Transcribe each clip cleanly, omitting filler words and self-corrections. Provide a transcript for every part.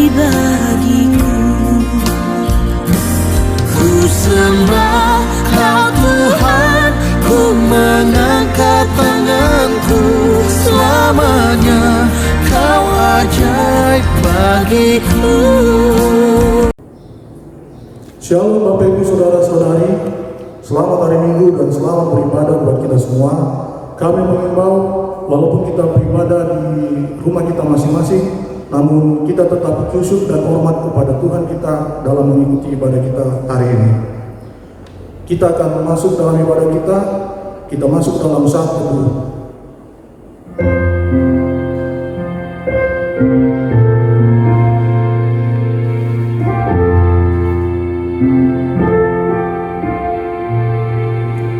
bagiku. Ku sembah Kau Tuhan, ku mengangkat tanganku. Selamanya Kau ajaib bagiku. Shalom Bapak Ibu Saudara-saudari, selamat hari Minggu dan selamat beribadah buat kita semua. Kami mengimbau, walaupun kita beribadah di rumah kita masing-masing, namun kita tetap khusyuk dan hormat kepada Tuhan kita dalam mengikuti ibadah kita hari ini. Kita akan masuk dalam ibadah kita masuk dalam saat teduh.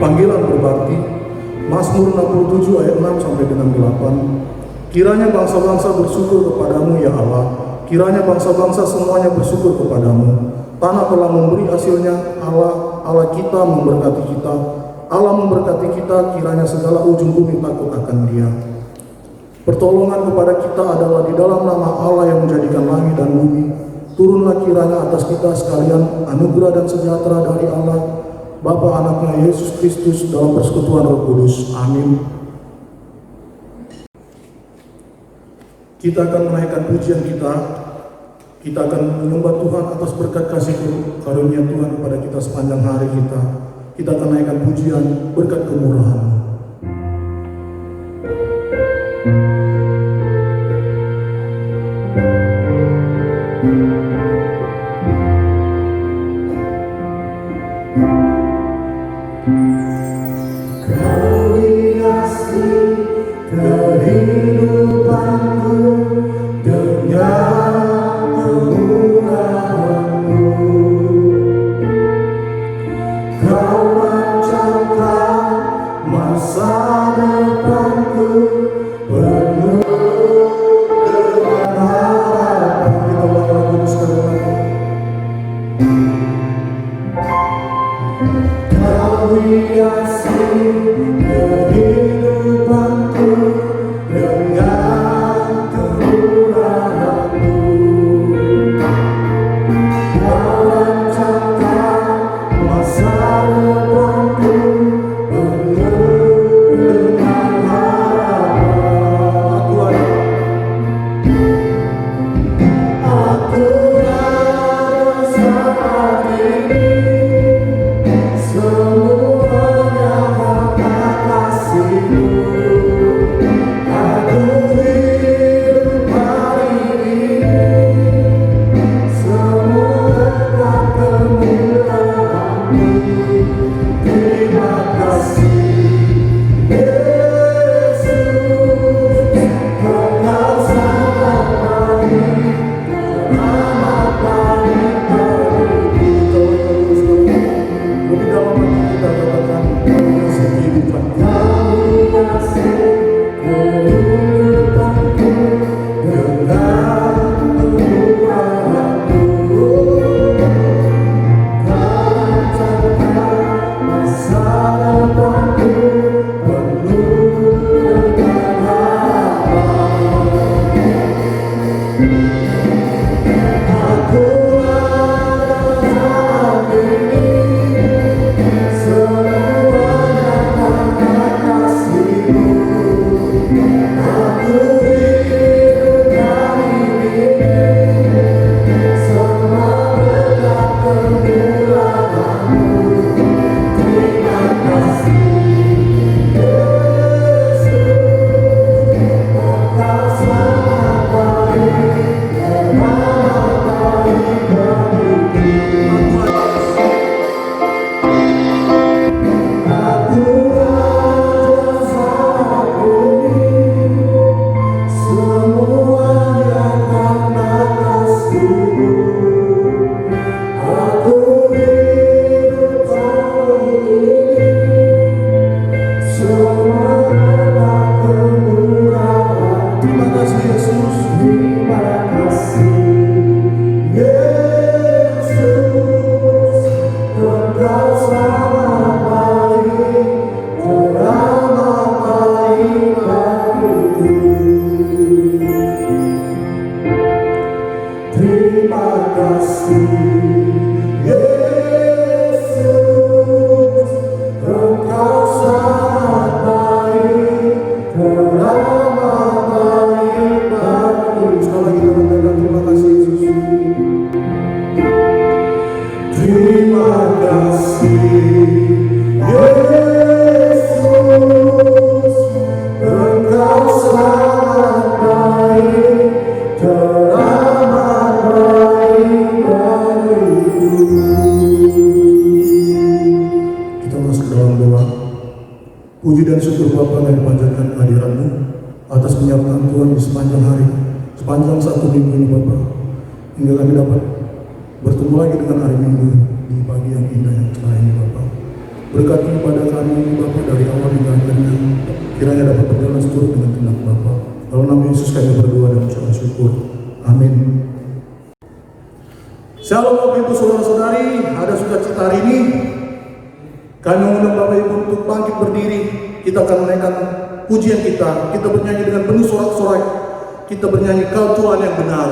Panggilan berbakti, Mazmur 67 ayat 6 sampai dengan 8. Kiranya bangsa-bangsa bersyukur kepadamu ya Allah, kiranya bangsa-bangsa semuanya bersyukur kepadamu. Tanah telah memberi hasilnya, Allah kita memberkati kita. Allah memberkati kita, kiranya segala ujung bumi takut akan Dia. Pertolongan kepada kita adalah di dalam nama Allah yang menjadikan langit dan bumi. Turunlah kiranya atas kita sekalian anugerah dan sejahtera dari Allah Bapa, Anaknya Yesus Kristus dalam persekutuan Roh Kudus. Amin. Kita akan menaikkan pujian kita akan menyembah Tuhan atas berkat kasih karunia Tuhan kepada kita sepanjang hari kita. Kita akan menaikkan pujian berkat kemurahan. Kau hiasi kehidupanku dengan kemurahan-Mu. Kau rancangkan masa depanku penuh dengan harapan. Kita ulang lagu sekali lagi. Kau hiasi kehidupanku dengan kemurahan-Mu. Kau rancangkan masa depanku penuh dengan harapan. Aku ada saat ini. Semuanya karena kasih-Mu. Aku hidup hari ini, semua berkat kemurahan-Mu. Terima kasih Yesus, Engkau sangat baik, amat baik bagiku. Lebih dalam lagi kita katakan kau hiasi kehidupanku. Kau hiasi kehidupanku dengan kemurahan-Mu. Kau rancangkan masa depanku penuh dengan harapan. Aku ada saat ini. Puji dan syukur Bapa kami panjatkan kehadiran-Mu atas penyertaan Tuhan di sepanjang hari, sepanjang satu minggu ini Bapa, hingga kami dapat bertemu lagi dengan hari Minggu di pagi yang indah yang cerah ini Bapa. Berkati kepada kami Bapa dari awal hingga akhirnya, kiranya dapat berjalan seturut dengan kehendak Bapa. Dalam nama Yesus kami berdoa dan mengucap syukur. Amin. Shalom Bapak Ibu Saudara-saudari, ada sukacita hari ini. Kami mengundang Bapak Ibu untuk bangkit berdiri. Kita akan menaikkan pujian kita. Kita bernyanyi dengan penuh sorak-sorai. Kita bernyanyi Kau Tuhan yang benar.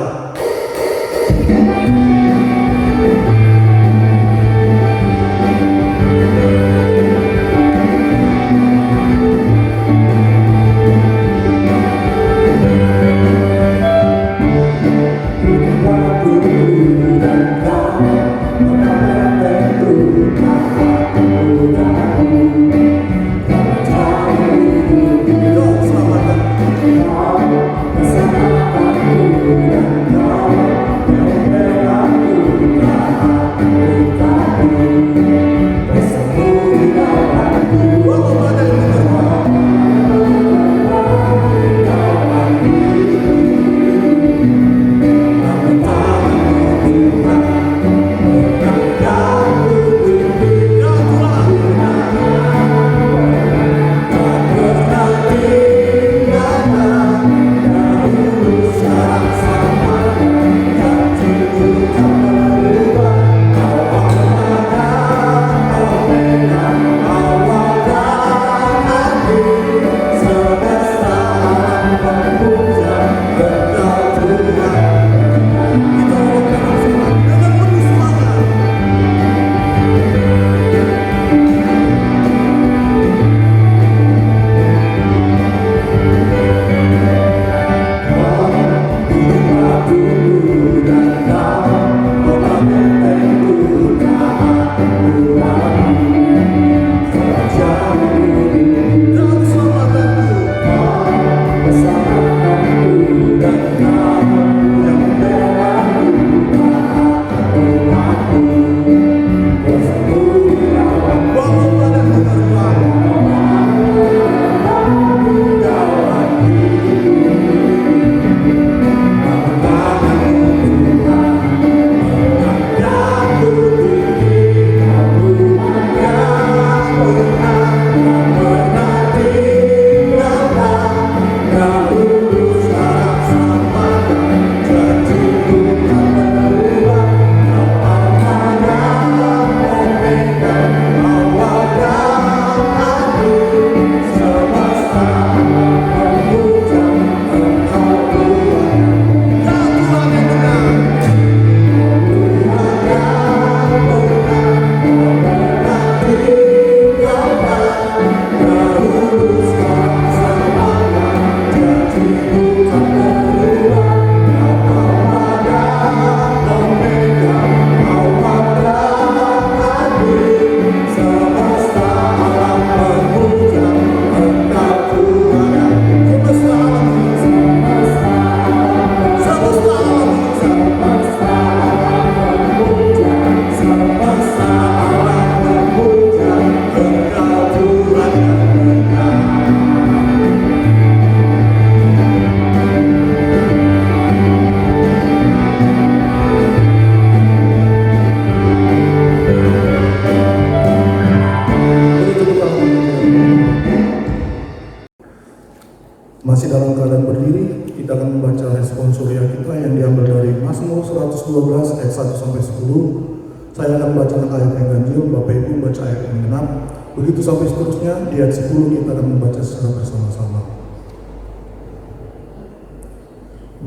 Masih dalam keadaan berdiri, kita akan membaca responsoria kita yang diambil dari Mazmur 112 ayat 1 sampai 10. Saya akan membacakan ayat yang ganjil, Bapak Ibu membaca ayat yang genap. Begitu sampai seterusnya, di ayat 10 kita akan membaca secara bersama-sama.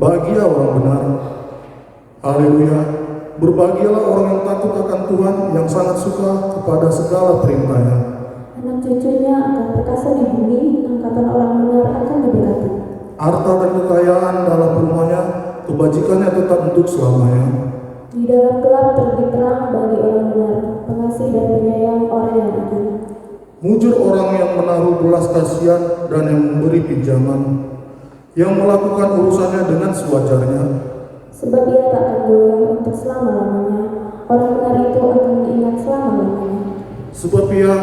Bahagia orang benar, haleluya. Berbahagialah orang yang takut akan Tuhan, yang sangat suka kepada segala perintahnya. Anak cucunya akan perkasa di bumi, angkatan orang benar akan diberkati. Harta dan kekayaan dalam rumahnya, kebajikannya tetap untuk selamanya. Di dalam gelap terbit terang bagi orang benar, pengasih dan penyayang orang yang adil. Mujur orang yang menaruh belas kasihan dan yang memberi pinjaman, yang melakukan urusannya dengan sewajarnya. Sebab ia tak akan goyah untuk selama-lamanya, orang benar itu akan diingat selama-lamanya. Sebab ia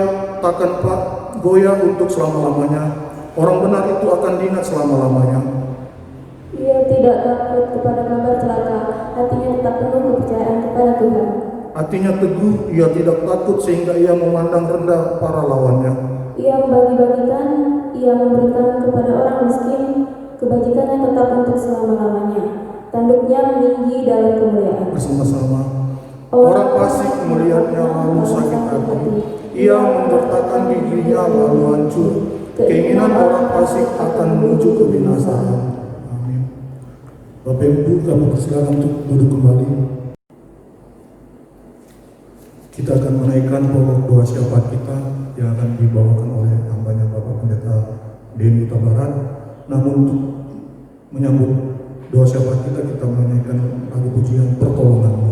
takkan goyah untuk selama-lamanya. Orang benar itu akan diingat selama-lamanya. Ia tidak takut kepada kabar celaka, hatinya tetap penuh kepercayaan kepada Tuhan. Hatinya teguh, ia tidak takut sehingga ia memandang rendah para lawannya. Ia membagi-bagikan, ia memberikan kepada orang miskin, kebajikannya tetap untuk selama-lamanya. Tanduknya meninggi dalam kemuliaan. Bersama-sama. Orang fasik melihatnya lalu sakit hati. Ia menggertakkan giginya lalu hancur. Keinginan orang fasik akan menuju kebinasaan. Amin. Bapak Ibu, kami persilakan untuk duduk kembali. Kita akan menaikkan pokok doa syafaat kita yang akan dibawakan oleh hambanya Bapak Pendeta Denny Huta Barat. Namun untuk menyambut doa syafaat kita menaikkan lagu pujian Pertolongan-Mu.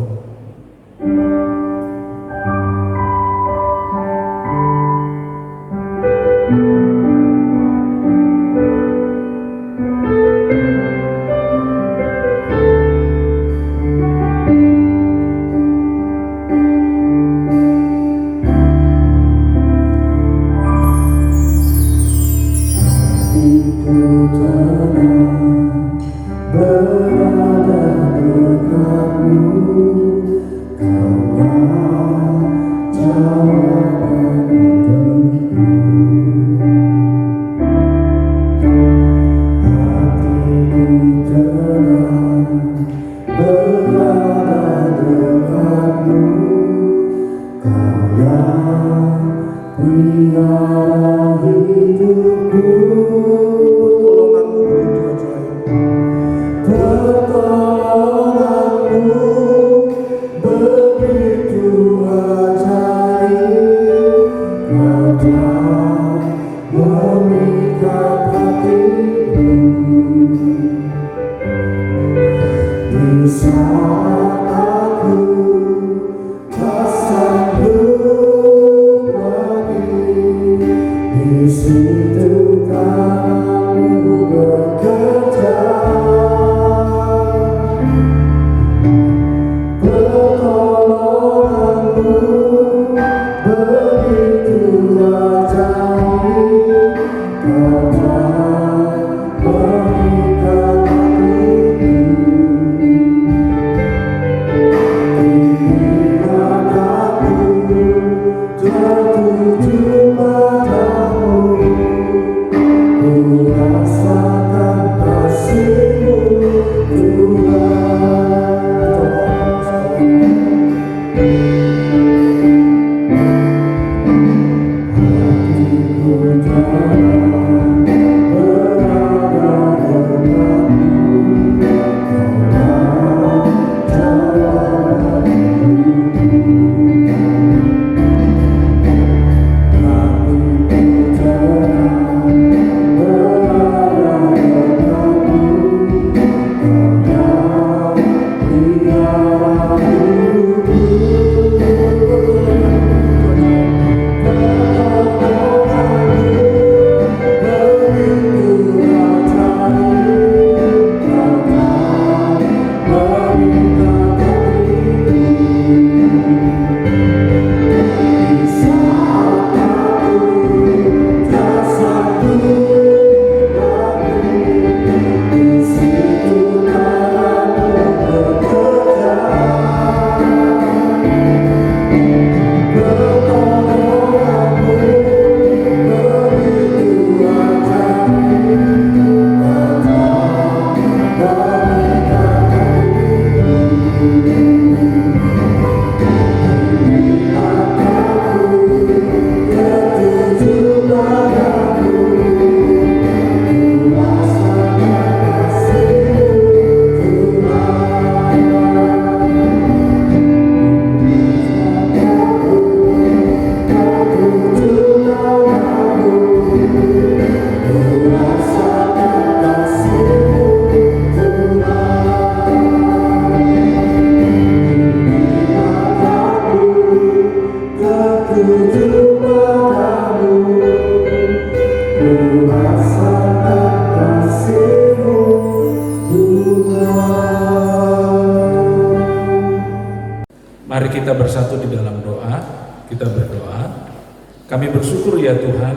Kami bersyukur ya Tuhan,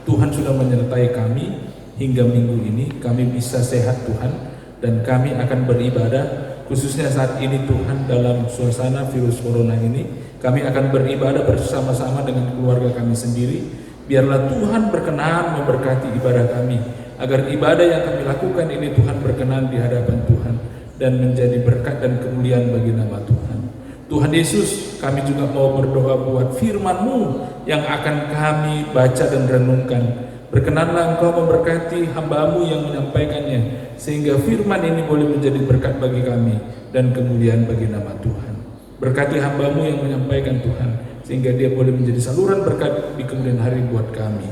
Tuhan sudah menyertai kami hingga minggu ini. Kami bisa sehat Tuhan, dan kami akan beribadah, khususnya saat ini Tuhan dalam suasana virus corona ini. Kami akan beribadah bersama-sama dengan keluarga kami sendiri. Biarlah Tuhan berkenan memberkati ibadah kami, agar ibadah yang kami lakukan ini Tuhan berkenan di hadapan Tuhan dan menjadi berkat dan kemuliaan bagi nama Tuhan. Tuhan Yesus, kami juga mau berdoa buat firman-Mu yang akan kami baca dan renungkan. Berkenanlah Engkau memberkati hamba-Mu yang menyampaikannya, sehingga firman ini boleh menjadi berkat bagi kami dan kemuliaan bagi nama Tuhan. Berkati hamba-Mu yang menyampaikan Tuhan, sehingga dia boleh menjadi saluran berkat di kemudian hari buat kami.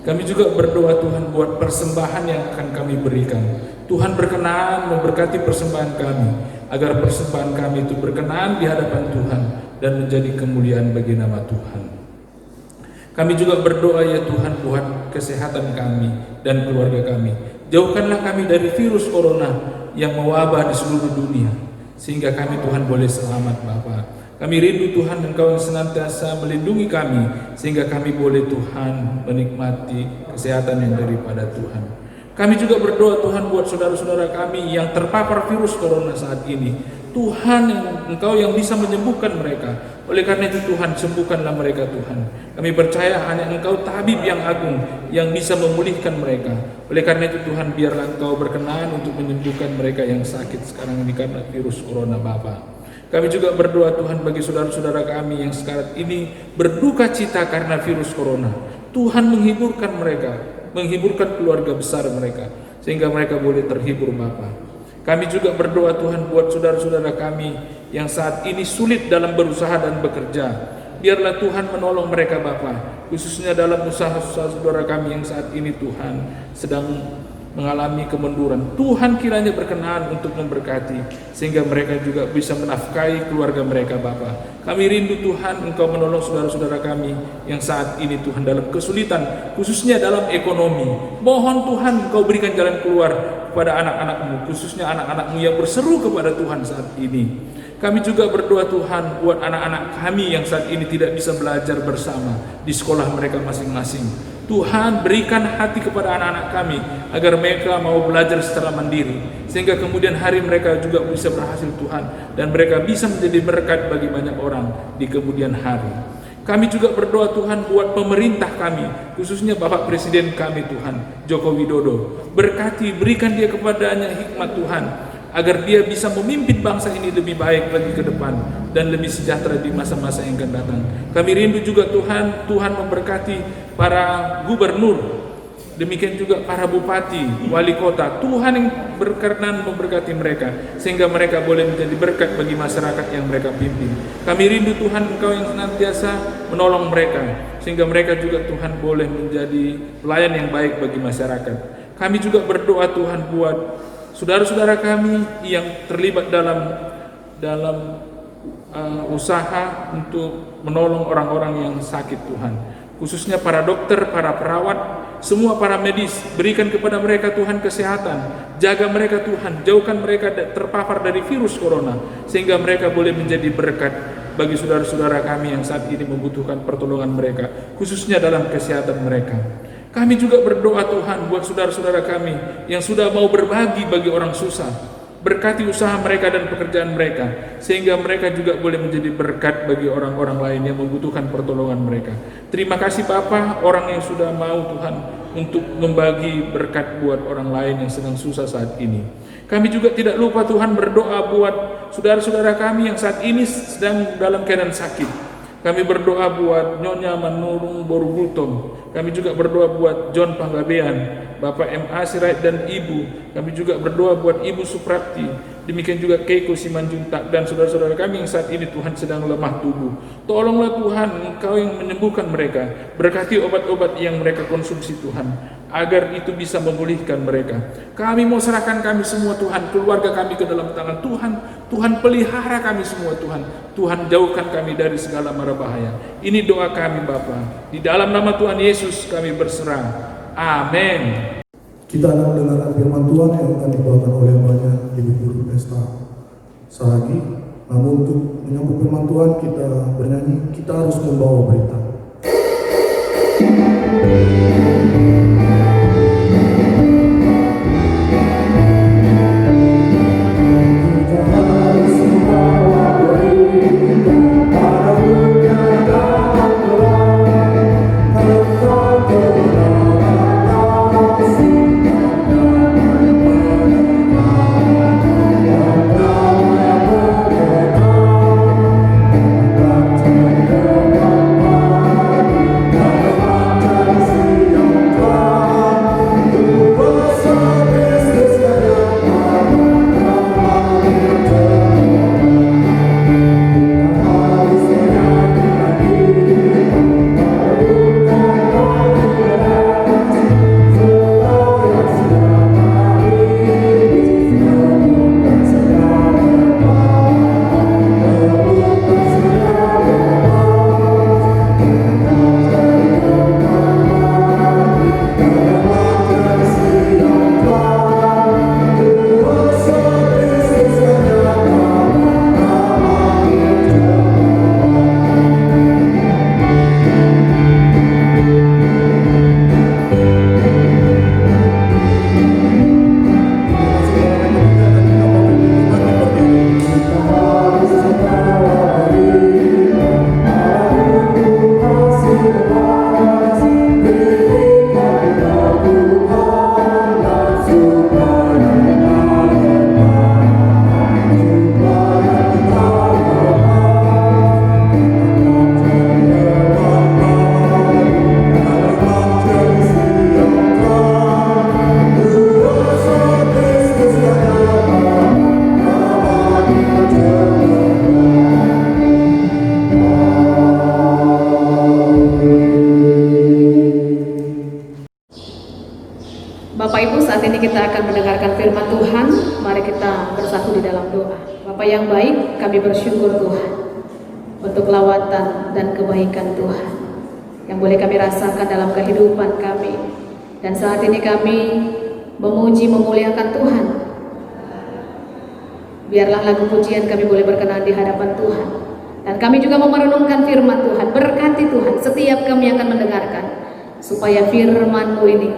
Kami juga berdoa Tuhan buat persembahan yang akan kami berikan. Tuhan berkenan memberkati persembahan kami, agar persembahan kami itu berkenan di hadapan Tuhan dan menjadi kemuliaan bagi nama Tuhan. Kami juga berdoa ya Tuhan buat kesehatan kami dan keluarga kami. Jauhkanlah kami dari virus corona yang mewabah di seluruh dunia, sehingga kami Tuhan boleh selamat Bapa. Kami rindu Tuhan Engkau yang senantiasa melindungi kami, sehingga kami boleh Tuhan menikmati kesehatan yang daripada Tuhan. Kami juga berdoa Tuhan buat saudara-saudara kami yang terpapar virus corona saat ini. Tuhan, Engkau yang bisa menyembuhkan mereka. Oleh karena itu Tuhan, sembuhkanlah mereka Tuhan. Kami percaya hanya Engkau tabib yang agung yang bisa memulihkan mereka. Oleh karena itu Tuhan, biarlah Engkau berkenan untuk menyembuhkan mereka yang sakit sekarang ini karena virus corona Bapa. Kami juga berdoa Tuhan bagi saudara-saudara kami yang sekarang ini berduka cita karena virus corona. Tuhan menghiburkan mereka, menghiburkan keluarga besar mereka, sehingga mereka boleh terhibur Bapa. Kami juga berdoa Tuhan buat saudara-saudara kami yang saat ini sulit dalam berusaha dan bekerja. Biarlah Tuhan menolong mereka Bapa, khususnya dalam usaha-usaha saudara kami yang saat ini Tuhan sedang mengalami kemunduran. Tuhan kiranya berkenan untuk memberkati, sehingga mereka juga bisa menafkahi keluarga mereka Bapa. Kami rindu Tuhan Engkau menolong saudara-saudara kami yang saat ini Tuhan dalam kesulitan, khususnya dalam ekonomi. Mohon Tuhan Engkau berikan jalan keluar kepada anak-anak-Mu, khususnya anak-anak-Mu yang berseru kepada Tuhan saat ini. Kami juga berdoa Tuhan buat anak-anak kami yang saat ini tidak bisa belajar bersama di sekolah mereka masing-masing. Tuhan berikan hati kepada anak-anak kami agar mereka mau belajar secara mandiri, sehingga kemudian hari mereka juga bisa berhasil Tuhan, dan mereka bisa menjadi berkat bagi banyak orang di kemudian hari. Kami juga berdoa Tuhan buat pemerintah kami, khususnya Bapak Presiden kami Tuhan, Joko Widodo. Berkati, berikan dia kepadanya hikmat Tuhan, agar dia bisa memimpin bangsa ini lebih baik lagi ke depan dan lebih sejahtera di masa-masa yang akan datang. Kami rindu juga Tuhan memberkati para gubernur, demikian juga para bupati, wali kota. Tuhan yang berkenan memberkati mereka, sehingga mereka boleh menjadi berkat bagi masyarakat yang mereka pimpin. Kami rindu Tuhan Engkau yang senantiasa menolong mereka, sehingga mereka juga Tuhan boleh menjadi pelayan yang baik bagi masyarakat. Kami juga berdoa Tuhan buat saudara-saudara kami yang terlibat dalam usaha untuk menolong orang-orang yang sakit Tuhan, khususnya para dokter, para perawat, semua para medis. Berikan kepada mereka Tuhan kesehatan, jaga mereka Tuhan, jauhkan mereka terpapar dari virus corona, sehingga mereka boleh menjadi berkat bagi saudara-saudara kami yang saat ini membutuhkan pertolongan mereka, khususnya dalam kesehatan mereka. Kami juga berdoa Tuhan buat saudara-saudara kami yang sudah mau berbagi bagi orang susah. Berkati usaha mereka dan pekerjaan mereka, sehingga mereka juga boleh menjadi berkat bagi orang-orang lain yang membutuhkan pertolongan mereka. Terima kasih Bapa, orang yang sudah mau Tuhan untuk membagi berkat buat orang lain yang sedang susah saat ini. Kami juga tidak lupa Tuhan berdoa buat saudara-saudara kami yang saat ini sedang dalam keadaan sakit. Kami berdoa buat Nyonya Manurung Borugultom. Kami juga berdoa buat John Panggabean, Bapak M.A. Sirait dan Ibu. Kami juga berdoa buat Ibu Suprapti. Demikian juga Keiko Simanjuntak dan saudara-saudara kami yang saat ini Tuhan sedang lemah tubuh. Tolonglah Tuhan, Engkau yang menyembuhkan mereka. Berkati obat-obat yang mereka konsumsi Tuhan, agar itu bisa memulihkan mereka. Kami mau serahkan kami semua Tuhan, keluarga kami ke dalam tangan Tuhan. Tuhan pelihara kami semua Tuhan. Tuhan jauhkan kami dari segala mara bahaya. Ini doa kami Bapa. Di dalam nama Tuhan Yesus kami berserah. Amin. Kita akan mendengarkan firman Tuhan yang akan dibawakan oleh banyak Ibu Guru Pesta Saragi. Namun untuk menyambut firman Tuhan kita bernyanyi, kita harus membawa berita. Bapak Ibu, saat ini kita akan mendengarkan firman Tuhan. Mari kita bersatu di dalam doa. Bapak yang baik, kami bersyukur Tuhan untuk lawatan dan kebaikan Tuhan yang boleh kami rasakan dalam kehidupan kami. Dan saat ini kami memuji memuliakan Tuhan. Biarlah lagu pujian kami boleh berkenan di hadapan Tuhan. Dan kami juga mau merenungkan firman Tuhan. Berkati Tuhan setiap kami akan mendengarkan, supaya firman-Mu ini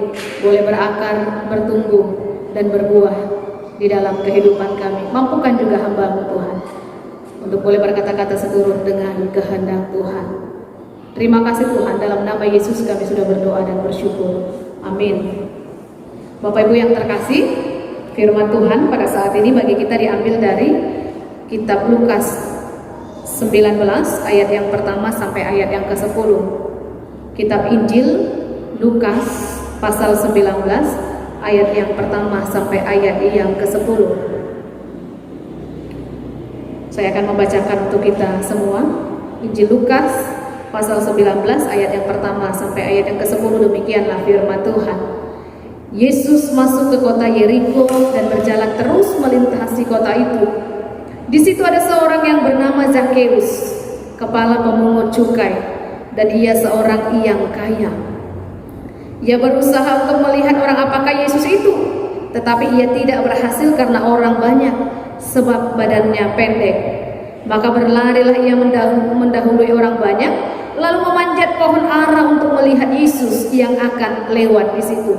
boleh berakar, bertumbuh, dan berbuah di dalam kehidupan kami. Mampukan juga hamba-Mu Tuhan untuk boleh berkata-kata seturut dengan kehendak Tuhan. Terima kasih Tuhan, dalam nama Yesus kami sudah berdoa dan bersyukur. Amin. Bapak Ibu yang terkasih, firman Tuhan pada saat ini bagi kita diambil dari kitab Lukas 19 ayat yang pertama sampai ayat yang ke-10. Kitab Injil Lukas pasal 19 ayat yang pertama sampai ayat yang ke-10. Saya akan membacakan untuk kita semua. Injil Lukas pasal 19 ayat yang pertama sampai ayat yang ke-10. Demikianlah firman Tuhan. Yesus masuk ke kota Yeriko dan berjalan terus melintasi kota itu. Di situ ada seorang yang bernama Zakheus, kepala pemungut cukai, dan ia seorang yang kaya. Ia berusaha untuk melihat orang apakah Yesus itu, tetapi ia tidak berhasil karena orang banyak, sebab badannya pendek. Maka berlarilah ia mendahului orang banyak, lalu memanjat pohon ara untuk melihat Yesus yang akan lewat di situ.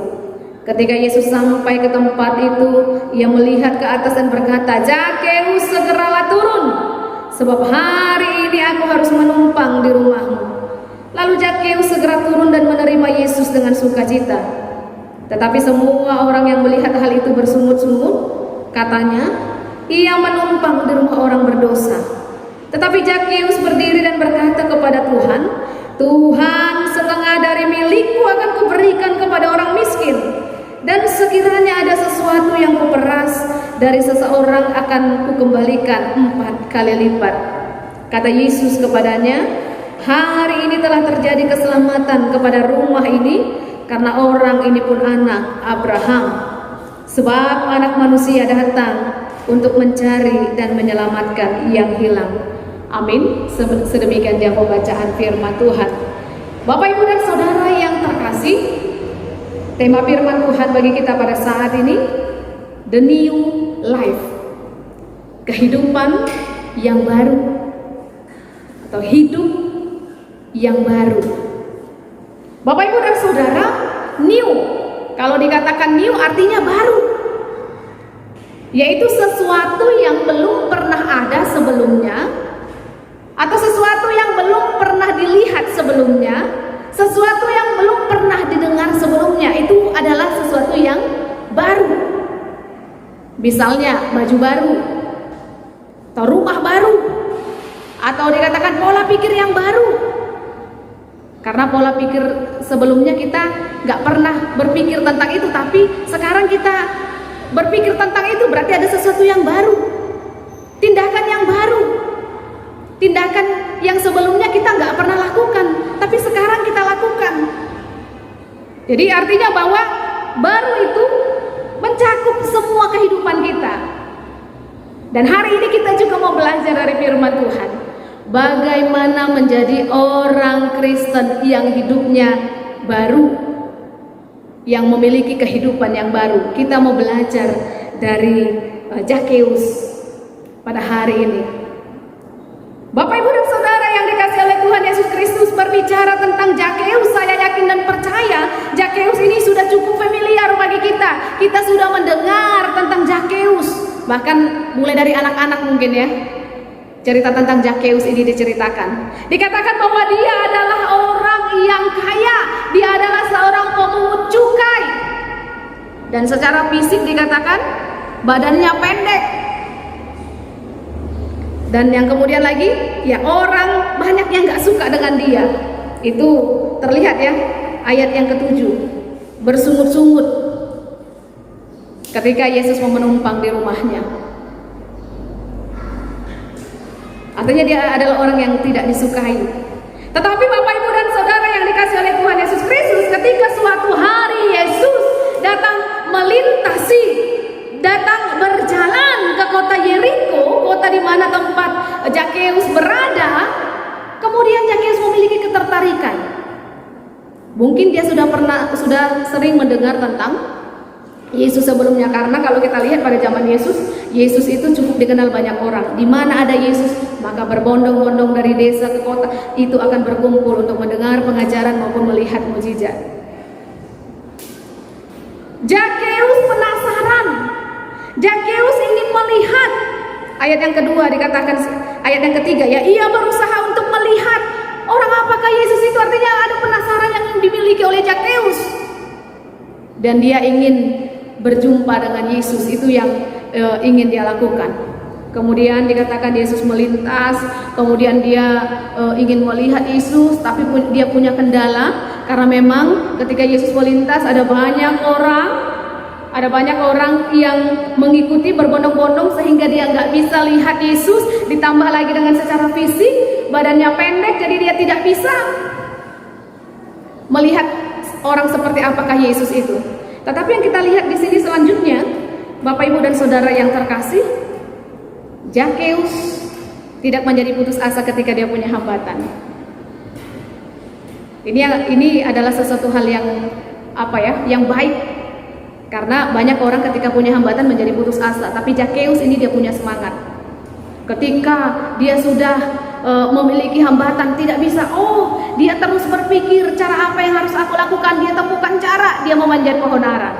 Ketika Yesus sampai ke tempat itu, ia melihat ke atas dan berkata, "Zakheus, segeralah turun, sebab hari ini aku harus menumpang di rumahmu." Lalu Zakheus segera turun dan menerima Yesus dengan sukacita. Tetapi semua orang yang melihat hal itu bersungut-sungut, katanya, "Ia menumpang di rumah orang berdosa." Tetapi Zakheus berdiri dan berkata kepada Tuhan, "Tuhan, setengah dari milikku akan kuberikan kepada orang miskin. Dan sekiranya ada sesuatu yang kuperas dari seseorang akan kukembalikan 4 kali lipat." Kata Yesus kepadanya, "Hari ini telah terjadi keselamatan kepada rumah ini, karena orang ini pun anak Abraham. Sebab Anak Manusia datang untuk mencari dan menyelamatkan yang hilang." Amin. Sedemikian dia pembacaan firman Tuhan. Bapak, Ibu, dan Saudara yang terkasih, tema firman Tuhan bagi kita pada saat ini, The New Life, kehidupan yang baru atau hidup yang baru. Bapak, Ibu, dan Saudara, new, kalau dikatakan new artinya baru, yaitu sesuatu yang belum pernah ada sebelumnya, atau sesuatu yang belum pernah dilihat sebelumnya, sesuatu yang belum pernah didengar sebelumnya. Itu adalah sesuatu yang baru. Misalnya baju baru, atau rumah baru, atau dikatakan pola pikir yang baru. Karena pola pikir sebelumnya kita nggak pernah berpikir tentang itu, tapi sekarang kita berpikir tentang itu, berarti ada sesuatu yang baru. Tindakan yang baru, tindakan yang sebelumnya kita nggak pernah lakukan, tapi sekarang kita lakukan. Jadi artinya bahwa baru itu mencakup semua kehidupan kita. Dan hari ini kita juga mau belajar dari firman Tuhan, bagaimana menjadi orang Kristen yang hidupnya baru, yang memiliki kehidupan yang baru. Kita mau belajar dari Zakheus pada hari ini. Bapak, Ibu, dan Saudara yang dikasihi oleh Tuhan Yesus Kristus, berbicara tentang Zakheus, saya yakin dan percaya Zakheus ini sudah cukup familiar bagi kita. Kita sudah mendengar tentang Zakheus, bahkan mulai dari anak-anak mungkin ya. Cerita tentang Zakheus ini diceritakan. Dikatakan bahwa dia adalah orang yang kaya, dia adalah seorang pemungut cukai. Dan secara fisik dikatakan badannya pendek. Dan yang kemudian lagi, ya orang banyak yang gak suka dengan dia. Itu terlihat ya, ayat yang ke-7. Bersungut-sungut ketika Yesus mau menumpang di rumahnya. Artinya dia adalah orang yang tidak disukai. Tetapi Bapak, Ibu, dan Saudara yang dikasihi oleh Tuhan Yesus Kristus, ketika suatu hari Yesus datang Zakheus berada, kemudian Zakheus memiliki ketertarikan. Mungkin dia sudah sering mendengar tentang Yesus sebelumnya, karena kalau kita lihat pada zaman Yesus itu cukup dikenal banyak orang. Di mana ada Yesus, maka berbondong-bondong dari desa ke kota itu akan berkumpul untuk mendengar pengajaran maupun melihat mukjizat. Zakheus penasaran. Zakheus ingin melihat. Ayat yang kedua dikatakan, ayat yang ketiga ya, ia berusaha untuk melihat orang apakah Yesus itu. Artinya ada penasaran yang dimiliki oleh Zakheus, dan dia ingin berjumpa dengan Yesus. Itu yang ingin dia lakukan. Kemudian dikatakan Yesus melintas, kemudian dia ingin melihat Yesus, tapi dia punya kendala, karena memang ketika Yesus melintas ada banyak orang yang mengikuti berbondong-bondong, sehingga dia nggak bisa lihat Yesus. Ditambah lagi dengan secara fisik badannya pendek, jadi dia tidak bisa melihat orang seperti apakah Yesus itu. Tetapi yang kita lihat di sini selanjutnya, Bapak Ibu dan Saudara yang terkasih, Zakheus tidak menjadi putus asa ketika dia punya hambatan. Ini adalah sesuatu hal yang yang baik, karena banyak orang ketika punya hambatan menjadi putus asa. Tapi Zakheus ini dia punya semangat. Ketika dia sudah memiliki hambatan, tidak bisa, dia terus berpikir cara apa yang harus aku lakukan. Dia temukan cara, dia memanjat pohon ara.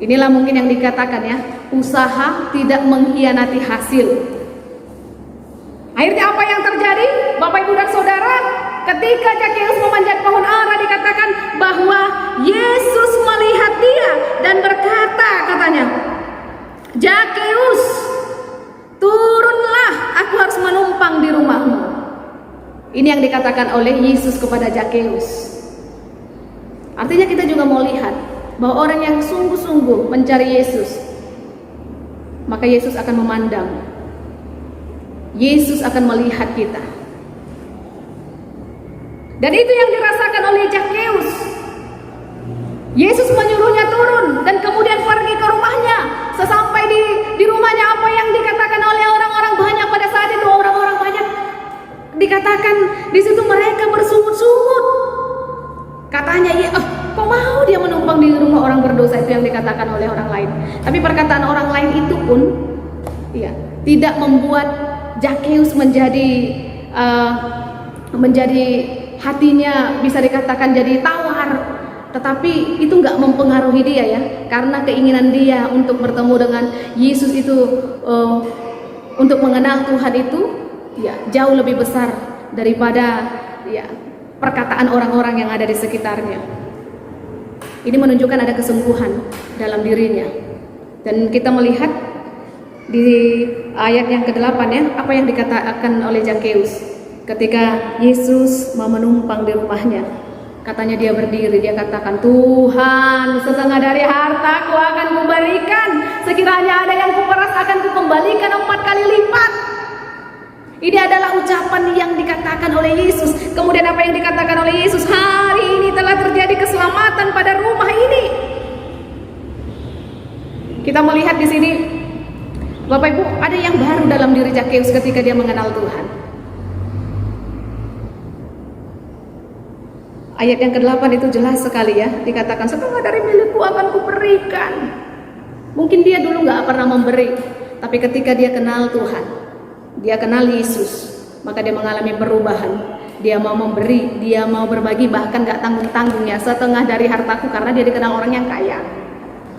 Inilah mungkin yang dikatakan ya, usaha tidak mengkhianati hasil. Akhirnya apa yang terjadi, Bapak Ibu dan Saudara? Ketika Zakheus memanjat pohon ara, dikatakan bahwa Yesus melihat dia dan berkata, katanya, Zakheus, turunlah, aku harus menumpang di rumahmu. Ini yang dikatakan oleh Yesus kepada Zakheus. Artinya kita juga mau lihat bahwa orang yang sungguh-sungguh mencari Yesus, maka Yesus akan memandang. Yesus akan melihat kita. Dan itu yang dirasakan oleh Zakheus. Yesus menyuruhnya turun dan kemudian pergi ke rumahnya. Sesampai di rumahnya, apa yang dikatakan oleh orang-orang banyak pada saat itu, orang-orang banyak dikatakan di situ mereka bersungut-sungut. Katanya, kok mau dia menumpang di rumah orang berdosa, itu yang dikatakan oleh orang lain. Tapi perkataan orang lain itu pun tidak membuat Zakheus menjadi hatinya bisa dikatakan jadi tawar. Tetapi itu nggak mempengaruhi dia ya, karena keinginan dia untuk bertemu dengan Yesus itu, untuk mengenal Tuhan itu jauh lebih besar daripada perkataan orang-orang yang ada di sekitarnya. Ini menunjukkan ada kesungguhan dalam dirinya. Dan kita melihat di ayat yang ke-8 ya, apa yang dikatakan oleh Zakheus ketika Yesus mau menumpang di rumahnya. Katanya dia berdiri, dia katakan, Tuhan, setengah dari hartaku akan kuberikan. Sekiranya ada yang kuperas akan kukembalikan 4 kali lipat. Ini adalah ucapan yang dikatakan oleh Yesus. Kemudian apa yang dikatakan oleh Yesus? Hari ini telah terjadi keselamatan pada rumah ini. Kita melihat di sini, Bapak Ibu, ada yang baru dalam diri Zakheus ketika dia mengenal Tuhan. Ayat yang ke-8 itu jelas sekali ya, dikatakan setengah dari milikku akan kuberikan. Mungkin dia dulu gak pernah memberi, tapi ketika dia kenal Tuhan, dia kenal Yesus, maka dia mengalami perubahan. Dia mau memberi, dia mau berbagi, bahkan gak tanggung-tanggung ya, setengah dari hartaku, karena dia dikenal orang yang kaya.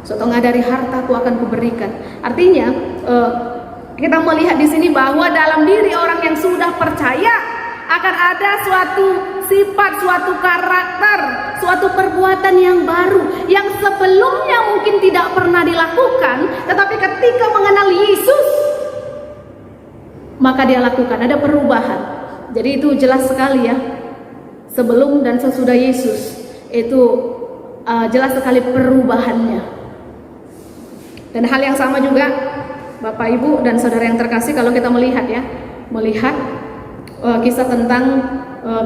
Setengah dari hartaku akan kuberikan. Artinya kita melihat di sini bahwa dalam diri orang yang sudah percaya akan ada suatu sifat, suatu karakter, suatu perbuatan yang baru yang sebelumnya mungkin tidak pernah dilakukan, tetapi ketika mengenal Yesus maka dia lakukan, ada perubahan. Jadi itu jelas sekali ya, sebelum dan sesudah Yesus itu jelas sekali perubahannya. Dan hal yang sama juga Bapak Ibu dan Saudara yang terkasih, kalau kita melihat kisah tentang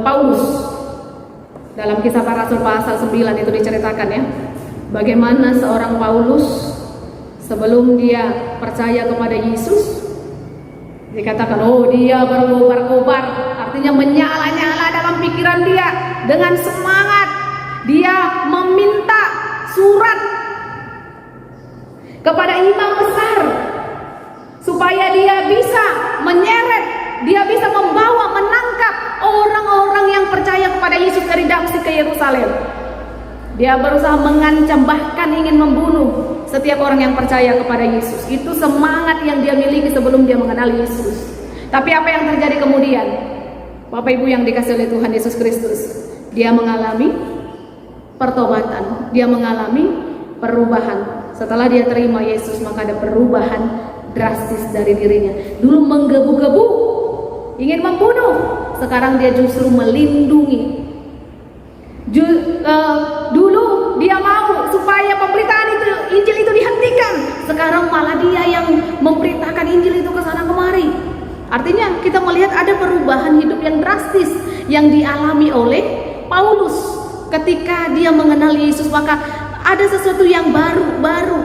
Paulus dalam Kisah Para Rasul pasal 9 itu diceritakan ya, bagaimana seorang Paulus sebelum dia percaya kepada Yesus, Dikatakan, oh dia berkobar-kobar, artinya menyala-nyala dalam pikiran dia. Dengan semangat dia meminta surat kepada imam besar supaya dia bisa menyeret, dia bisa membawa, menangkap orang-orang yang percaya kepada Yesus dari Damsyik ke Yerusalem. Dia berusaha mengancam, bahkan ingin membunuh setiap orang yang percaya kepada Yesus. Itu semangat yang dia miliki sebelum dia mengenal Yesus. Tapi apa yang terjadi kemudian? Bapak Ibu yang dikasihi oleh Tuhan Yesus Kristus, dia mengalami pertobatan, dia mengalami perubahan. Setelah dia terima Yesus, maka ada perubahan drastis dari dirinya. Dulu menggebu-gebu, ingin membunuh, sekarang dia justru melindungi. Dulu dia mau supaya pemberitaan itu, Injil itu dihentikan. Sekarang malah dia yang memberitakan Injil itu ke sana kemari. Artinya kita melihat ada perubahan hidup yang drastis yang dialami oleh Paulus ketika dia mengenal Yesus. Maka ada sesuatu yang baru,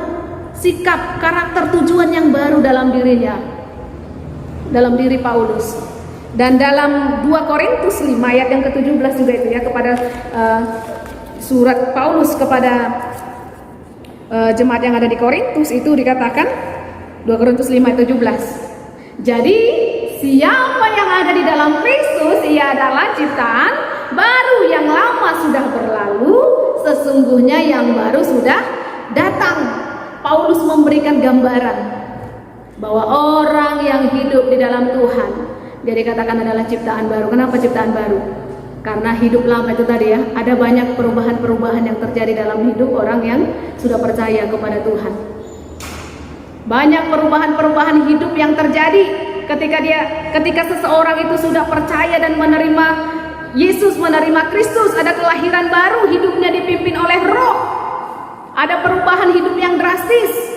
sikap, karakter, tujuan yang baru dalam dirinya, dalam diri Paulus. Dan dalam 2 Korintus 5 ayat yang ke-17 juga itu ya, kepada surat Paulus kepada jemaat yang ada di Korintus itu dikatakan 2 Korintus 5 ayat 17. Jadi siapa yang ada di dalam Kristus, ia adalah ciptaan baru, yang lama sudah berlalu, sesungguhnya yang baru sudah datang. Paulus memberikan gambaran bahwa orang yang hidup di dalam Tuhan, dia dikatakan adalah ciptaan baru. Kenapa ciptaan baru? Karena hidup lama itu tadi ya, ada banyak perubahan-perubahan yang terjadi dalam hidup orang yang sudah percaya kepada Tuhan. Banyak perubahan-perubahan hidup yang terjadi ketika seseorang itu sudah percaya dan menerima Yesus, menerima Kristus. Ada kelahiran baru, hidupnya dipimpin oleh Roh. Ada perubahan hidup yang drastis.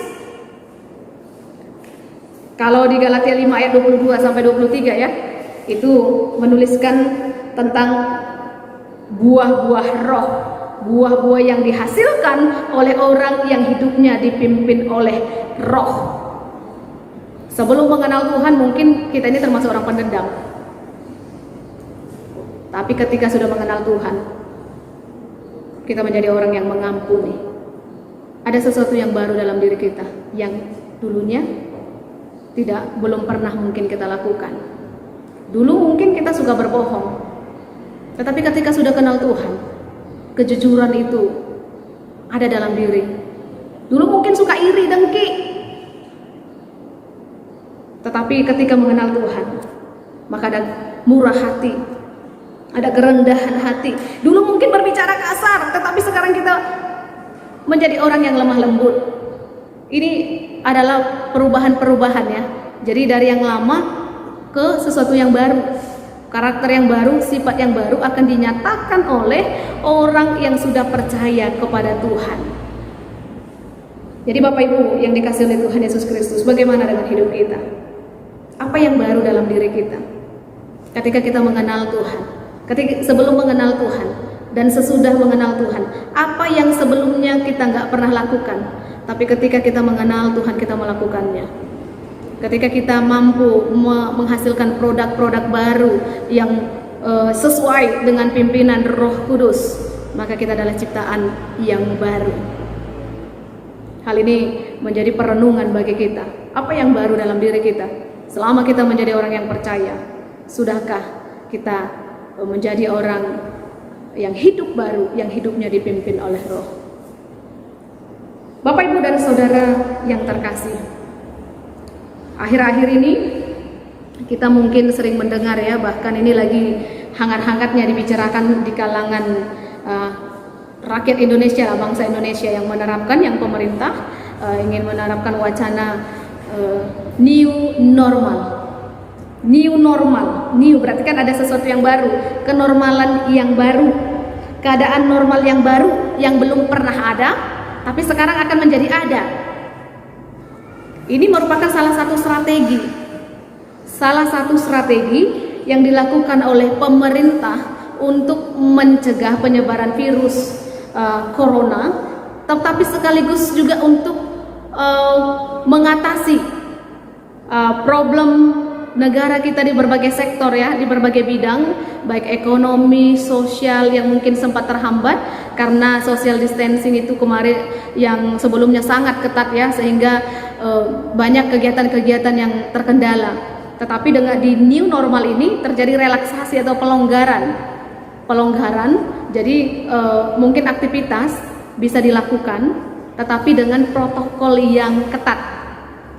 Kalau di Galatia 5 ayat 22 sampai 23 ya, itu menuliskan tentang buah-buah roh, buah-buah yang dihasilkan oleh orang yang hidupnya dipimpin oleh Roh. Sebelum mengenal Tuhan mungkin kita ini termasuk orang pendendam. Tapi ketika sudah mengenal Tuhan, kita menjadi orang yang mengampuni. Ada sesuatu yang baru dalam diri kita yang dulunya belum pernah mungkin kita lakukan. Dulu mungkin kita suka berbohong, tetapi ketika sudah kenal Tuhan, kejujuran itu ada dalam diri. Dulu mungkin suka iri, dengki, tetapi ketika mengenal Tuhan, maka ada murah hati, ada kerendahan hati. Dulu mungkin berbicara kasar, tetapi sekarang kita menjadi orang yang lemah lembut. Ini adalah perubahan-perubahan ya. Jadi dari yang lama ke sesuatu yang baru, karakter yang baru, sifat yang baru akan dinyatakan oleh orang yang sudah percaya kepada Tuhan. Jadi Bapak Ibu yang dikasihi oleh Tuhan Yesus Kristus, bagaimana dengan hidup kita? Apa yang baru dalam diri kita? Ketika kita mengenal Tuhan, sebelum mengenal Tuhan dan sesudah mengenal Tuhan, apa yang sebelumnya kita nggak pernah lakukan? Tapi ketika kita mengenal Tuhan, kita melakukannya. Ketika kita mampu menghasilkan produk-produk baru yang sesuai dengan pimpinan Roh Kudus, maka kita adalah ciptaan yang baru. Hal ini menjadi perenungan bagi kita. Apa yang baru dalam diri kita? Selama kita menjadi orang yang percaya, sudahkah kita menjadi orang yang hidup baru, yang hidupnya dipimpin oleh Roh? Bapak, Ibu, dan Saudara yang terkasih, akhir-akhir ini kita mungkin sering mendengar ya, bahkan ini lagi hangat-hangatnya dibicarakan di kalangan rakyat Indonesia, bangsa Indonesia yang menerapkan, yang pemerintah ingin menerapkan wacana new normal. New normal, new berarti kan ada sesuatu yang baru, kenormalan yang baru, keadaan normal yang baru yang belum pernah ada, tapi sekarang akan menjadi ada. Ini merupakan salah satu strategi yang dilakukan oleh pemerintah untuk mencegah penyebaran virus corona, tetapi sekaligus juga untuk mengatasi problem negara kita di berbagai sektor ya, di berbagai bidang, baik ekonomi, sosial yang mungkin sempat terhambat karena social distancing itu kemarin yang sebelumnya sangat ketat ya, sehingga banyak kegiatan-kegiatan yang terkendala. Tetapi dengan di new normal ini terjadi relaksasi atau pelonggaran. Jadi mungkin aktivitas bisa dilakukan, tetapi dengan protokol yang ketat.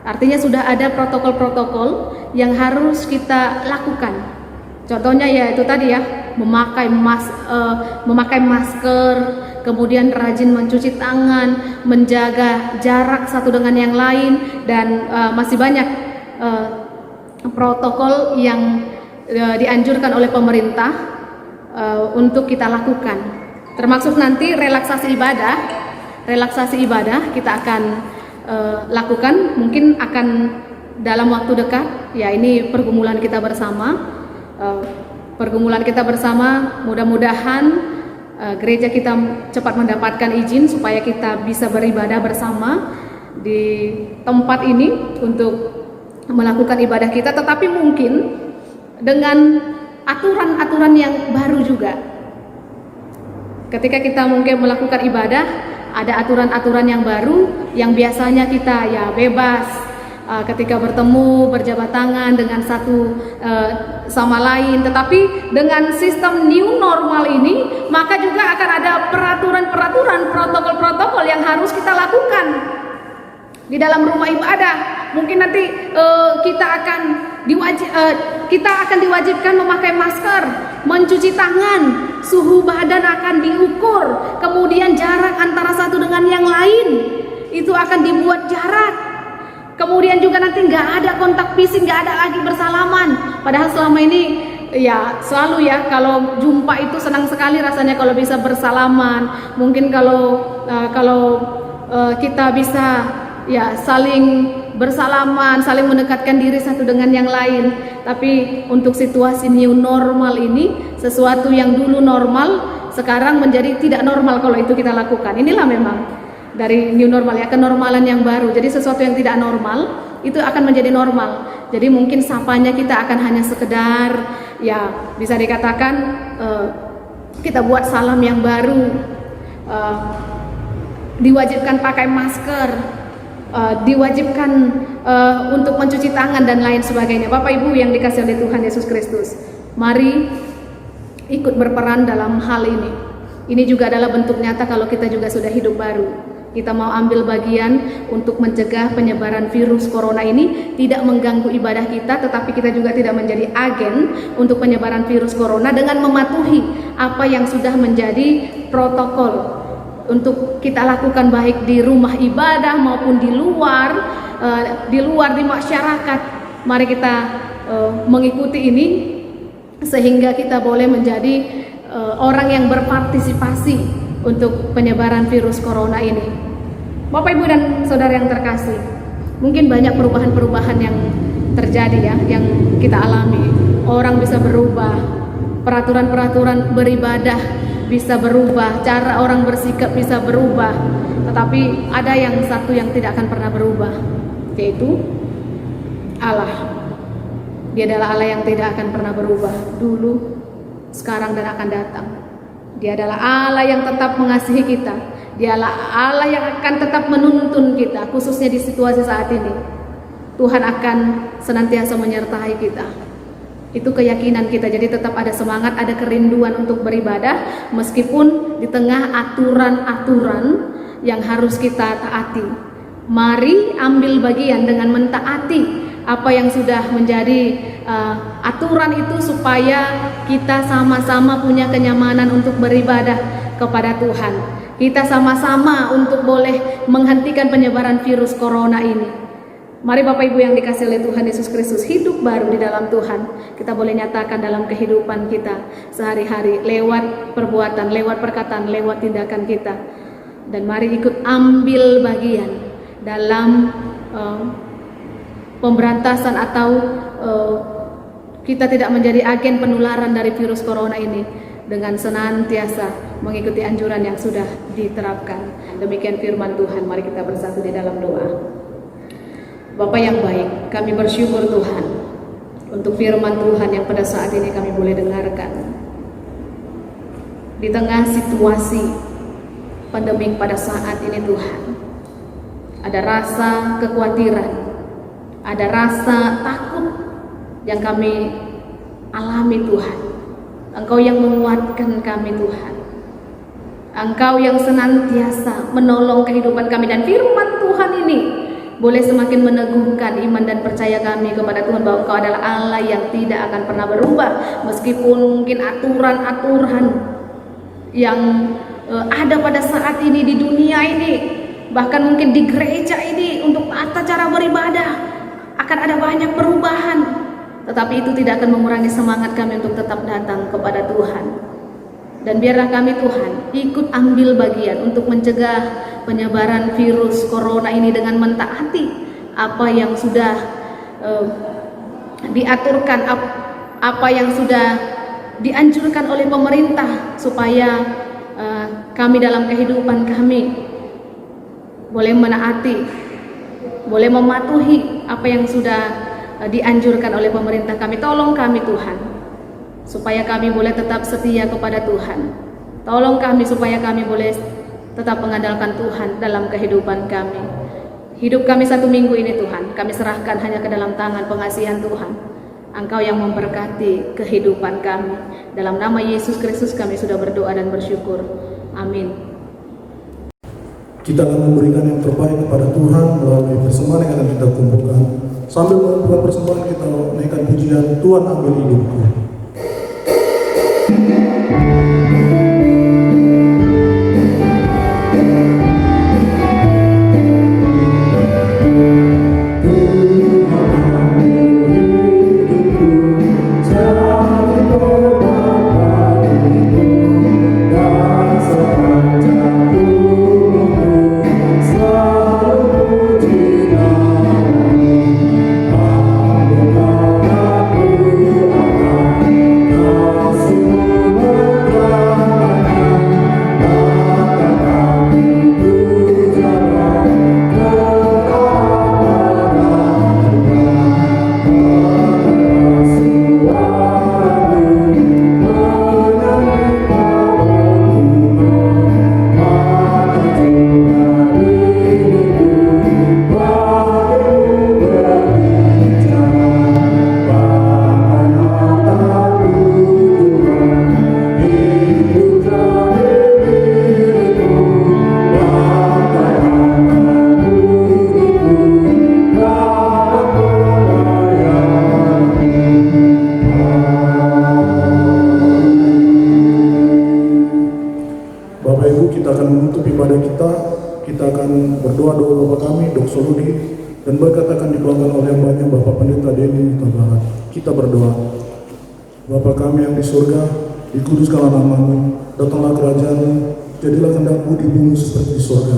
Artinya sudah ada protokol-protokol yang harus kita lakukan. Contohnya ya itu tadi ya, memakai masker, kemudian rajin mencuci tangan, menjaga jarak satu dengan yang lain, dan masih banyak protokol yang dianjurkan oleh pemerintah untuk kita lakukan. Termasuk nanti relaksasi ibadah kita akan lakukan, mungkin akan dalam waktu dekat ya. Ini pergumulan kita bersama, mudah-mudahan gereja kita cepat mendapatkan izin supaya kita bisa beribadah bersama di tempat ini untuk melakukan ibadah kita, tetapi mungkin dengan aturan-aturan yang baru juga. Ketika kita mungkin melakukan ibadah, ada aturan-aturan yang baru yang biasanya kita ya bebas ketika bertemu, berjabat tangan dengan satu sama lain. Tetapi dengan sistem new normal ini, maka juga akan ada peraturan-peraturan, protokol-protokol yang harus kita lakukan di dalam rumah ibadah. Mungkin nanti kita akan diwajibkan memakai masker, mencuci tangan, suhu badan akan diukur, kemudian jarak antara satu dengan yang lain itu akan dibuat jarak. Kemudian juga nanti nggak ada kontak fisik, nggak ada lagi bersalaman. Padahal selama ini ya selalu ya, kalau jumpa itu senang sekali rasanya kalau bisa bersalaman. Mungkin kalau kita bisa ya saling bersalaman, saling mendekatkan diri satu dengan yang lain. Tapi untuk situasi new normal ini, sesuatu yang dulu normal sekarang menjadi tidak normal kalau itu kita lakukan. Inilah memang dari new normal ya, kenormalan yang baru. Jadi sesuatu yang tidak normal itu akan menjadi normal. Jadi mungkin sapanya kita akan hanya sekedar ya bisa dikatakan kita buat salam yang baru, diwajibkan pakai masker, diwajibkan untuk mencuci tangan dan lain sebagainya. Bapak Ibu yang dikasihi oleh Tuhan Yesus Kristus, mari ikut berperan dalam hal ini. Ini juga adalah bentuk nyata kalau kita juga sudah hidup baru. Kita mau ambil bagian untuk mencegah penyebaran virus corona ini tidak mengganggu ibadah kita, tetapi kita juga tidak menjadi agen untuk penyebaran virus corona dengan mematuhi apa yang sudah menjadi protokol untuk kita lakukan baik di rumah ibadah maupun di luar di masyarakat. Mari kita mengikuti ini sehingga kita boleh menjadi orang yang berpartisipasi untuk penyebaran virus corona ini. Bapak Ibu dan Saudara yang terkasih, mungkin banyak perubahan-perubahan yang terjadi ya, yang kita alami. Orang bisa berubah, peraturan-peraturan beribadah bisa berubah, cara orang bersikap bisa berubah. Tetapi ada yang satu yang tidak akan pernah berubah, yaitu Allah. Dia adalah Allah yang tidak akan pernah berubah, dulu, sekarang dan akan datang. Dia adalah Allah yang tetap mengasihi kita. Dia adalah Allah yang akan tetap menuntun kita, khususnya di situasi saat ini. Tuhan akan senantiasa menyertai kita. Itu keyakinan kita. Jadi tetap ada semangat, ada kerinduan untuk beribadah meskipun di tengah aturan-aturan yang harus kita taati. Mari ambil bagian dengan mentaati apa yang sudah menjadi aturan itu, supaya kita sama-sama punya kenyamanan untuk beribadah kepada Tuhan. Kita sama-sama untuk boleh menghentikan penyebaran virus corona ini. Mari Bapak Ibu yang dikasihi oleh Tuhan Yesus Kristus, hidup baru di dalam Tuhan kita boleh nyatakan dalam kehidupan kita sehari-hari, lewat perbuatan, lewat perkataan, lewat tindakan kita. Dan mari ikut ambil bagian dalam pemberantasan atau kita tidak menjadi agen penularan dari virus corona ini, dengan senantiasa mengikuti anjuran yang sudah diterapkan. Demikian firman Tuhan. Mari kita bersatu di dalam doa. Bapa yang baik, kami bersyukur Tuhan untuk firman Tuhan yang pada saat ini kami boleh dengarkan. Di tengah situasi pandemik pada saat ini Tuhan, ada rasa kekhawatiran, ada rasa takut yang kami alami Tuhan. Engkau yang menguatkan kami Tuhan, Engkau yang senantiasa menolong kehidupan kami, dan firman Tuhan ini boleh semakin meneguhkan iman dan percaya kami kepada Tuhan bahwa Engkau adalah Allah yang tidak akan pernah berubah. Meskipun mungkin aturan-aturan yang ada pada saat ini di dunia ini, bahkan mungkin di gereja ini untuk tata cara beribadah akan ada banyak perubahan, tetapi itu tidak akan mengurangi semangat kami untuk tetap datang kepada Tuhan. Dan biarlah kami Tuhan ikut ambil bagian untuk mencegah penyebaran virus corona ini dengan mentaati apa yang sudah diaturkan, apa yang sudah dianjurkan oleh pemerintah, supaya kami dalam kehidupan kami boleh menaati, boleh mematuhi apa yang sudah dianjurkan oleh pemerintah kami. Tolong kami Tuhan, supaya kami boleh tetap setia kepada Tuhan. Tolong kami supaya kami boleh tetap mengandalkan Tuhan dalam kehidupan kami. Hidup kami 1 minggu ini Tuhan, kami serahkan hanya ke dalam tangan pengasihan Tuhan. Engkau yang memberkati kehidupan kami. Dalam nama Yesus Kristus kami sudah berdoa dan bersyukur. Amin. Kita akan memberikan yang terbaik kepada Tuhan melalui persembahan yang akan kita kumpulkan. Sambil membuka persembahan, kita naikkan pujian Tuhan ambil hidupku. Kita akan berdoa Bapak kami, Doksoludi, dan berkat akan dibawakan oleh yang banyak Bapak Pendeta Denny Tabarat. Kita berdoa. Bapa kami yang di surga, dikuduskanlah nama-Mu, datanglah kerajaan-Mu, jadilah kehendak-Mu di bumi seperti di surga.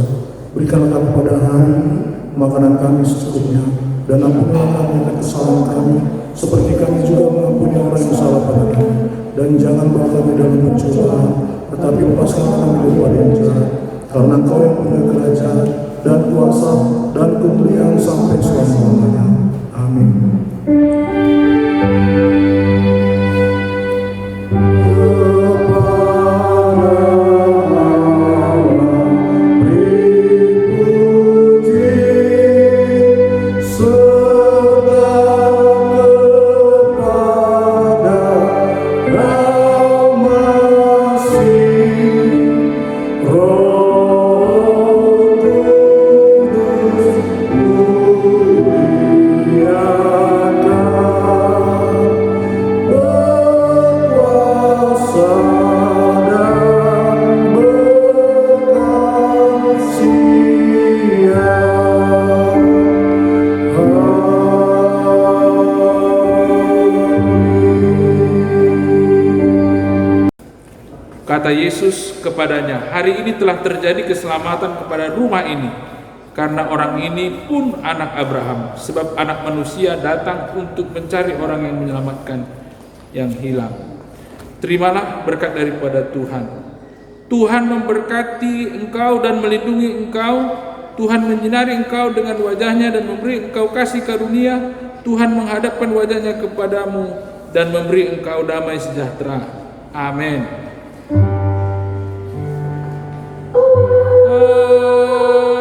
Berikanlah kami pada hari ini makanan kami secukupnya, dan ampunilah kami akan kesalahan kami, seperti kami juga mengampuni orang yang salah pada kami. Dan jangan bawa kami dalam pencobaan, tetapi lepaskanlah kami daripada yang jahat. Karena Engkau yang punya kerajaan dan kuasa dan kemuliaan sampai selama-lamanya. Amin. Kata Yesus kepadanya, "Hari ini telah terjadi keselamatan kepada rumah ini, karena orang ini pun anak Abraham, sebab anak manusia datang untuk mencari orang yang menyelamatkan yang hilang." Terimalah berkat daripada Tuhan. Tuhan memberkati engkau dan melindungi engkau. Tuhan menyinari engkau dengan wajahnya dan memberi engkau kasih karunia. Tuhan menghadapkan wajahnya kepadamu dan memberi engkau damai sejahtera. Amin.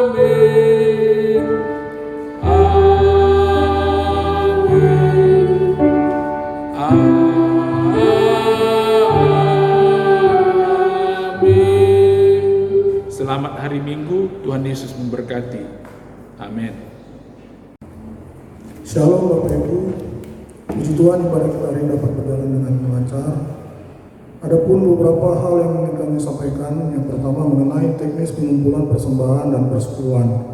Amin. Amin. Amin. Selamat hari Minggu, Tuhan Yesus memberkati. Amin. Shalom Bapak Ibu, puji Tuhan ibadah kita hari ini dapat berjalan dengan lancar. Adapun beberapa hal yang ingin kami sampaikan. Yang pertama mengenai teknis pengumpulan persembahan dan persepuluhan.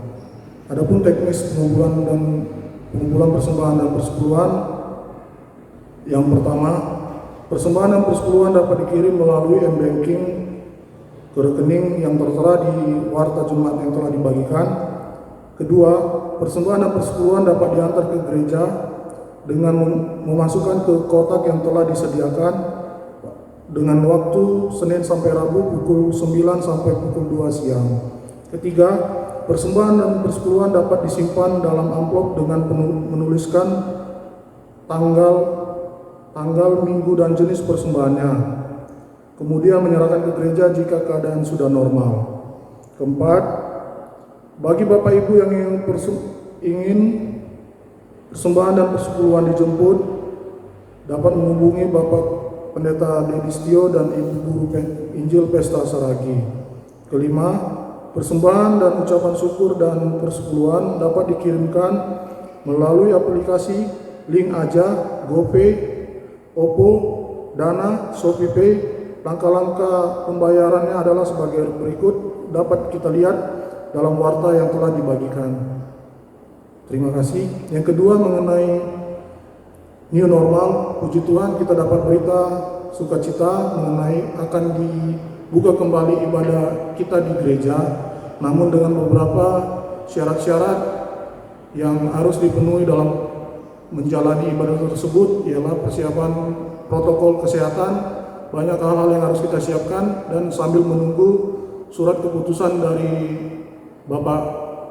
Adapun teknis pengumpulan persembahan dan persepuluhan, yang pertama, persembahan dan persepuluhan dapat dikirim melalui m-banking ke rekening yang tertera di warta Jumat yang telah dibagikan. Kedua, persembahan dan persepuluhan dapat diantar ke gereja dengan memasukkan ke kotak yang telah disediakan dengan waktu Senin sampai Rabu pukul 9 sampai pukul 2 siang. Ketiga, persembahan dan persepuluhan dapat disimpan dalam amplop dengan menuliskan tanggal, minggu dan jenis persembahannya. Kemudian menyerahkan ke gereja jika keadaan sudah normal. Keempat, bagi Bapak Ibu yang ingin persembahan dan persepuluhan dijemput, dapat menghubungi Bapak Pendeta Dedistio dan Ibu Guru Injil Pesta Saragi. Kelima, persembahan dan ucapan syukur dan persepuluhan dapat dikirimkan melalui aplikasi Link Aja, GoPay, Oppo, Dana, ShopeePay. Langkah-langkah pembayarannya adalah sebagai berikut, dapat kita lihat dalam warta yang telah dibagikan. Terima kasih. Yang kedua mengenai new normal, puji Tuhan kita dapat berita sukacita mengenai akan dibuka kembali ibadah kita di gereja, namun dengan beberapa syarat-syarat yang harus dipenuhi dalam menjalani ibadah tersebut, ialah persiapan protokol kesehatan, banyak hal-hal yang harus kita siapkan, dan sambil menunggu surat keputusan dari Bapak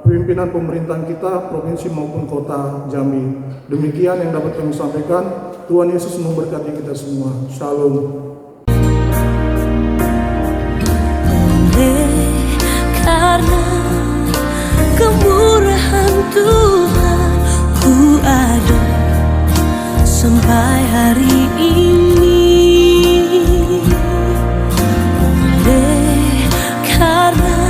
pimpinan pemerintahan kita, provinsi maupun kota Jambi. Demikian yang dapat kami sampaikan. Tuhan Yesus memberkati kita semua. Shalom. Karena kemurahan Tuhan ku ada sampai hari ini. Karena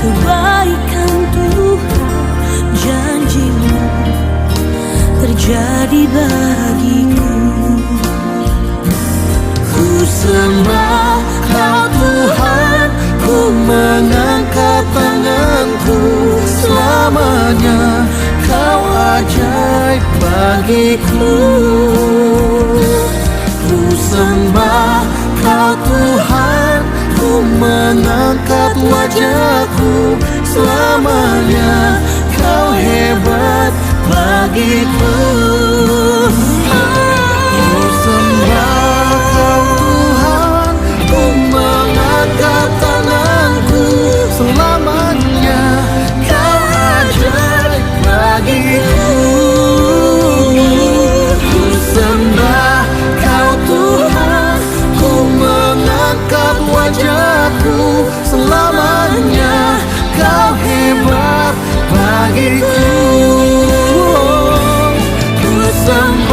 kebaikan Tuhan, janji-Mu terjadi bagiku. Ku sembah Kau Tuhan, ku mengangkat tanganku. Selamanya Kau ajaib bagiku. Ku sembah Kau Tuhan, ku mengangkat wajahku. Selamanya Kau hebat bagiku. Ku sembah Kau Tuhan, ku mengangkat tanganku. Selamanya Kau ajaib bagiku. Ku sembah Kau Tuhan, ku mengangkat wajahku. Selamanya Kau hebat bagiku. Ku sembah